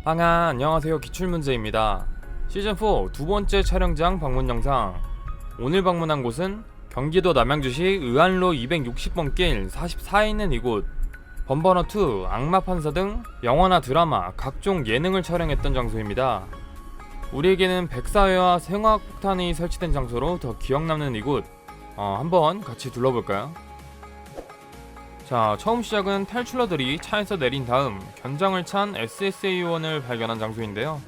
안녕하세요. 기출문제입니다. 시즌4 두번째 촬영장 방문 영상. 오늘 방문한 곳은 경기도 남양주시 의안로 260번 길 44에 있는 이곳. 범버너2, 악마판사 등 영화나 드라마, 각종 예능을 촬영했던 장소입니다. 우리에게는 백사회와 생화학폭탄이 설치된 장소로 더 기억남는 이곳. 한번 같이 둘러볼까요? 자, 처음 시작은 탈출러들이 차에서 내린 다음 견장을 찬 SSA-1을 발견한 장소인데요.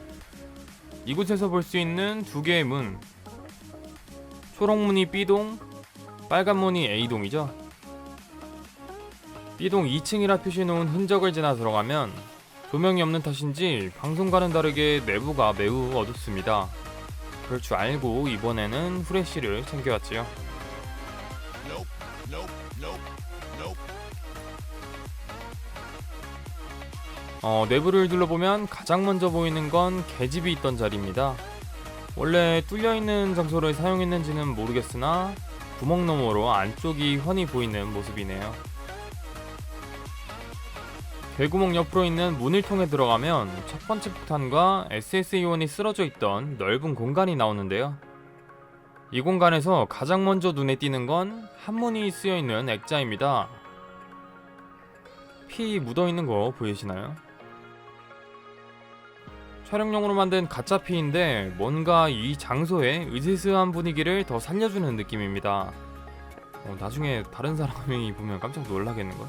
이곳에서 볼 수 있는 두 개의 문, 초록문이 B동, 빨간문이 A동이죠. B동 2층이라 표시해놓은 흔적을 지나 들어가면 조명이 없는 탓인지 방송과는 다르게 내부가 매우 어둡습니다. 그럴 줄 알고 이번에는 후레쉬를 챙겨왔지요. 내부를 둘러보면 가장 먼저 보이는 건 계집이 있던 자리입니다. 원래 뚫려있는 장소를 사용했는지는 모르겠으나 구멍 너머로 안쪽이 훤히 보이는 모습이네요. 개구멍 옆으로 있는 문을 통해 들어가면 첫 번째 폭탄과 SSA-1이 쓰러져 있던 넓은 공간이 나오는데요. 이 공간에서 가장 먼저 눈에 띄는 건 한문이 쓰여있는 액자입니다. 피 묻어있는 거 보이시나요? 촬영용으로 만든 가짜 피인데 뭔가 이 장소의 으스스한 분위기를 더 살려주는 느낌입니다. 나중에 다른 사람이 보면 깜짝 놀라겠는걸?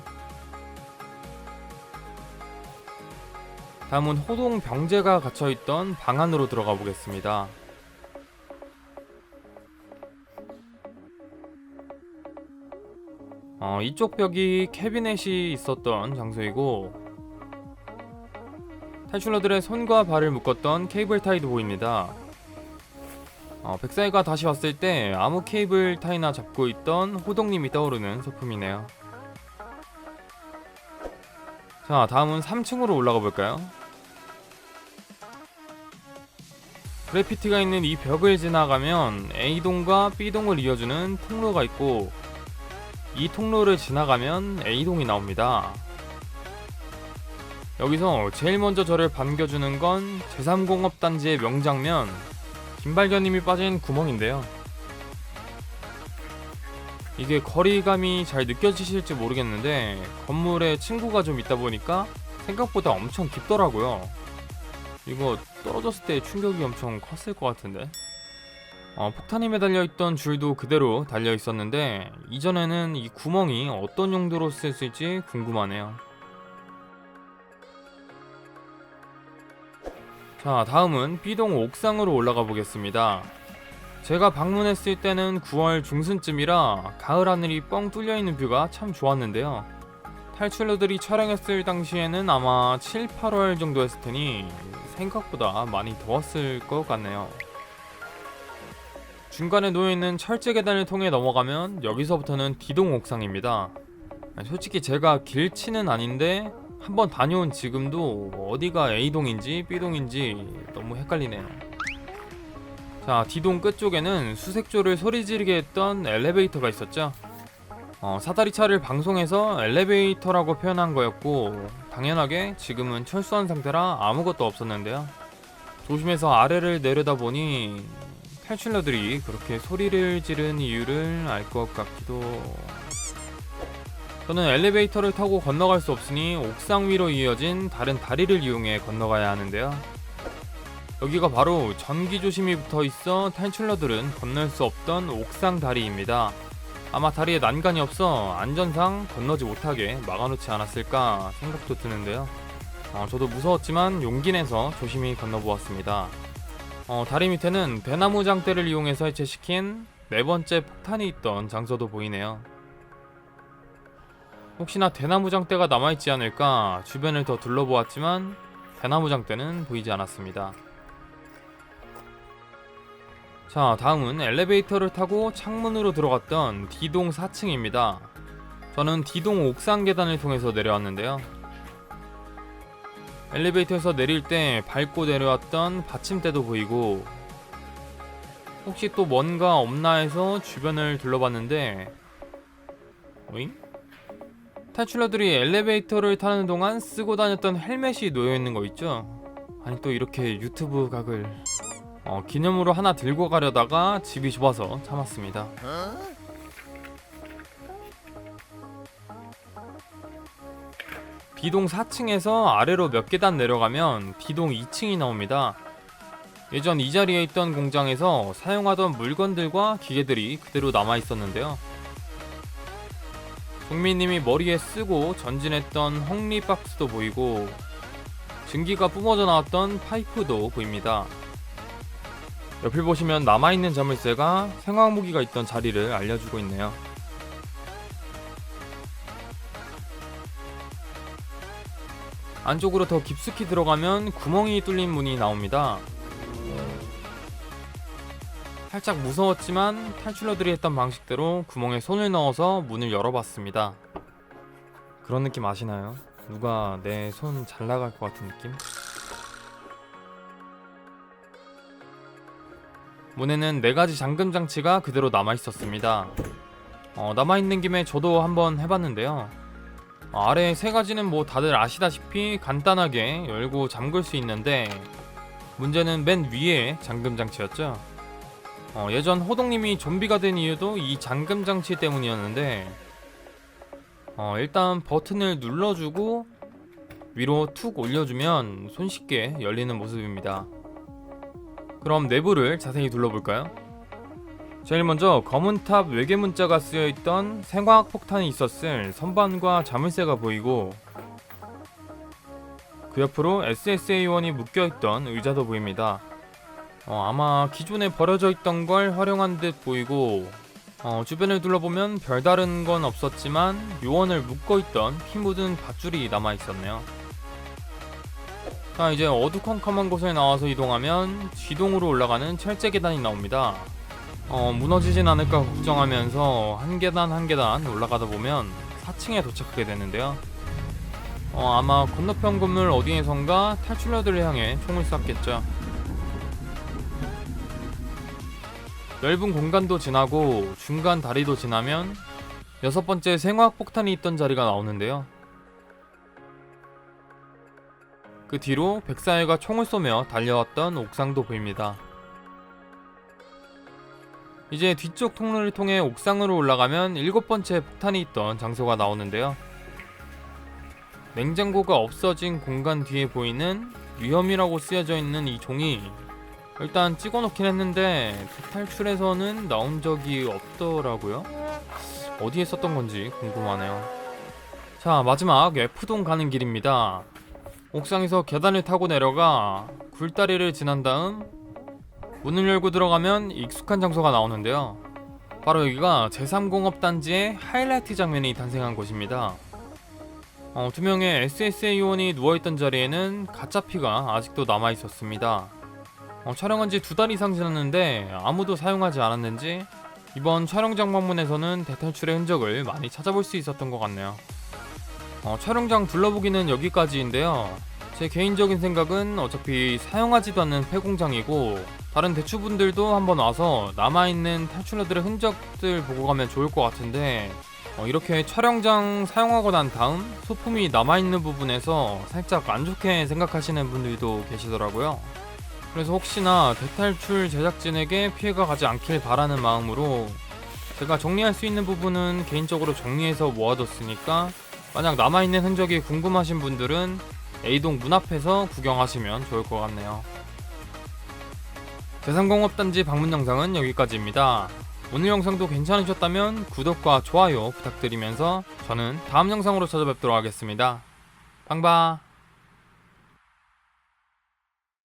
다음은 호동 병제가 갇혀있던 방 안으로 들어가 보겠습니다. 이쪽 벽이 캐비넷이 있었던 장소이고 탈출러들의 손과 발을 묶었던 케이블 타이도 보입니다. 백사이가 다시 왔을 때 아무 케이블 타이나 잡고 있던 호동님이 떠오르는 소품이네요. 자, 다음은 3층으로 올라가 볼까요? 그래피티가 있는 이 벽을 지나가면 A동과 B동을 이어주는 통로가 있고 이 통로를 지나가면 A동이 나옵니다. 여기서 제일 먼저 저를 반겨주는 건 제3공업단지의 명장면 김발견님이 빠진 구멍인데요. 이게 거리감이 잘 느껴지실지 모르겠는데 건물에 친구가 좀 있다 보니까 생각보다 엄청 깊더라고요. 이거 떨어졌을 때 충격이 엄청 컸을 것 같은데. 폭탄이 매달려있던 줄도 그대로 달려있었는데 이전에는 이 구멍이 어떤 용도로 쓰였을지 궁금하네요. 자, 다음은 B동 옥상으로 올라가 보겠습니다. 제가 방문했을 때는 9월 중순쯤이라 가을 하늘이 뻥 뚫려있는 뷰가 참 좋았는데요. 탈출러들이 촬영했을 당시에는 아마 7, 8월 정도였을 테니 생각보다 많이 더웠을 것 같네요. 중간에 놓여있는 철제 계단을 통해 넘어가면 여기서부터는 D동 옥상입니다. 솔직히 제가 길치는 아닌데 한번 다녀온 지금도 어디가 A동인지 B동인지 너무 헷갈리네요. 자, D동 끝쪽에는 수색조를 소리 지르게 했던 엘리베이터가 있었죠. 사다리차를 방송해서 엘리베이터라고 표현한 거였고 당연하게 지금은 철수한 상태라 아무것도 없었는데요. 조심해서 아래를 내려다보니 탈출러들이 그렇게 소리를 지른 이유를 알 것 같기도. 저는 엘리베이터를 타고 건너갈 수 없으니 옥상 위로 이어진 다른 다리를 이용해 건너가야 하는데요. 여기가 바로 전기 조심이 붙어 있어 탈출러들은 건널 수 없던 옥상 다리입니다. 아마 다리에 난간이 없어 안전상 건너지 못하게 막아놓지 않았을까 생각도 드는데요. 저도 무서웠지만 용기 내서 조심히 건너보았습니다. 다리 밑에는 대나무 장대를 이용해서 해체시킨 네 번째 폭탄이 있던 장소도 보이네요. 혹시나 대나무 장대가 남아있지 않을까 주변을 더 둘러보았지만 대나무 장대는 보이지 않았습니다. 자, 다음은 엘리베이터를 타고 창문으로 들어갔던 D동 4층입니다. 저는 D동 옥상 계단을 통해서 내려왔는데요. 엘리베이터에서 내릴 때 밟고 내려왔던 받침대도 보이고 혹시 또 뭔가 없나 해서 주변을 둘러봤는데 오잉? 탈출러들이 엘리베이터를 타는 동안 쓰고 다녔던 헬멧이 놓여있는 거 있죠? 아니 또 이렇게 유튜브 각을 기념으로 하나 들고 가려다가 집이 좁아서 참았습니다. B동 4층에서 아래로 몇 계단 내려가면 B동 2층이 나옵니다. 예전 이 자리에 있던 공장에서 사용하던 물건들과 기계들이 그대로 남아 있었는데요. 종민님이 머리에 쓰고 전진했던 헝리박스도 보이고 증기가 뿜어져 나왔던 파이프도 보입니다. 옆을 보시면 남아있는 자물쇠가 생화무기가 있던 자리를 알려주고 있네요. 안쪽으로 더 깊숙이 들어가면 구멍이 뚫린 문이 나옵니다. 살짝 무서웠지만 탈출러들이 했던 방식대로 구멍에 손을 넣어서 문을 열어봤습니다. 그런 느낌 아시나요? 누가 내 손 잘 나갈 것 같은 느낌? 문에는 4가지 잠금 장치가 그대로 남아있었습니다. 남아있는 김에 저도 한번 해봤는데요. 아래 3가지는 뭐 다들 아시다시피 간단하게 열고 잠글 수 있는데 문제는 맨 위에 잠금 장치였죠. 예전 호동님이 좀비가 된 이유도 이 잠금 장치 때문이었는데 일단 버튼을 눌러주고 위로 툭 올려주면 손쉽게 열리는 모습입니다. 그럼 내부를 자세히 둘러볼까요? 제일 먼저 검은 탑 외계 문자가 쓰여있던 생화학 폭탄이 있었을 선반과 자물쇠가 보이고 그 옆으로 SSA1이 묶여있던 의자도 보입니다. 아마 기존에 버려져 있던 걸 활용한 듯 보이고 주변을 둘러보면 별다른 건 없었지만 요원을 묶어있던 피 묻은 밧줄이 남아있었네요. 자, 이제 어두컴컴한 곳에 나와서 이동하면 지동으로 올라가는 철제 계단이 나옵니다. 무너지진 않을까 걱정하면서 한 계단 한 계단 올라가다 보면 4층에 도착하게 되는데요. 아마 건너편 건물 어디에선가 탈출러들을 향해 총을 쐈겠죠. 넓은 공간도 지나고 중간 다리도 지나면 6번째 생화학 폭탄이 있던 자리가 나오는데요. 그 뒤로 백사일가 총을 쏘며 달려왔던 옥상도 보입니다. 이제 뒤쪽 통로를 통해 옥상으로 올라가면 7번째 폭탄이 있던 장소가 나오는데요. 냉장고가 없어진 공간 뒤에 보이는 위험이라고 쓰여져 있는 이 종이 일단 찍어놓긴 했는데 탈출에서는 나온 적이 없더라고요. 어디에 썼던 건지 궁금하네요. 자, 마지막 F동 가는 길입니다. 옥상에서 계단을 타고 내려가 굴다리를 지난 다음 문을 열고 들어가면 익숙한 장소가 나오는데요. 바로 여기가 제3공업단지의 하이라이트 장면이 탄생한 곳입니다. 2명의 SSA 요원이 누워있던 자리에는 가짜 피가 아직도 남아있었습니다. 촬영한 지 2달 이상 지났는데 아무도 사용하지 않았는지 이번 촬영장 방문에서는 대탈출의 흔적을 많이 찾아볼 수 있었던 것 같네요. 촬영장 둘러보기는 여기까지인데요. 제 개인적인 생각은 어차피 사용하지도 않는 폐공장이고 다른 대추분들도 한번 와서 남아있는 탈출러들의 흔적들 보고 가면 좋을 것 같은데 이렇게 촬영장 사용하고 난 다음 소품이 남아있는 부분에서 살짝 안 좋게 생각하시는 분들도 계시더라고요. 그래서 혹시나 대탈출 제작진에게 피해가 가지 않길 바라는 마음으로 제가 정리할 수 있는 부분은 개인적으로 정리해서 모아뒀으니까 만약 남아있는 흔적이 궁금하신 분들은 A동 문 앞에서 구경하시면 좋을 것 같네요. 제3공업단지 방문 영상은 여기까지입니다. 오늘 영상도 괜찮으셨다면 구독과 좋아요 부탁드리면서 저는 다음 영상으로 찾아뵙도록 하겠습니다. 빵바.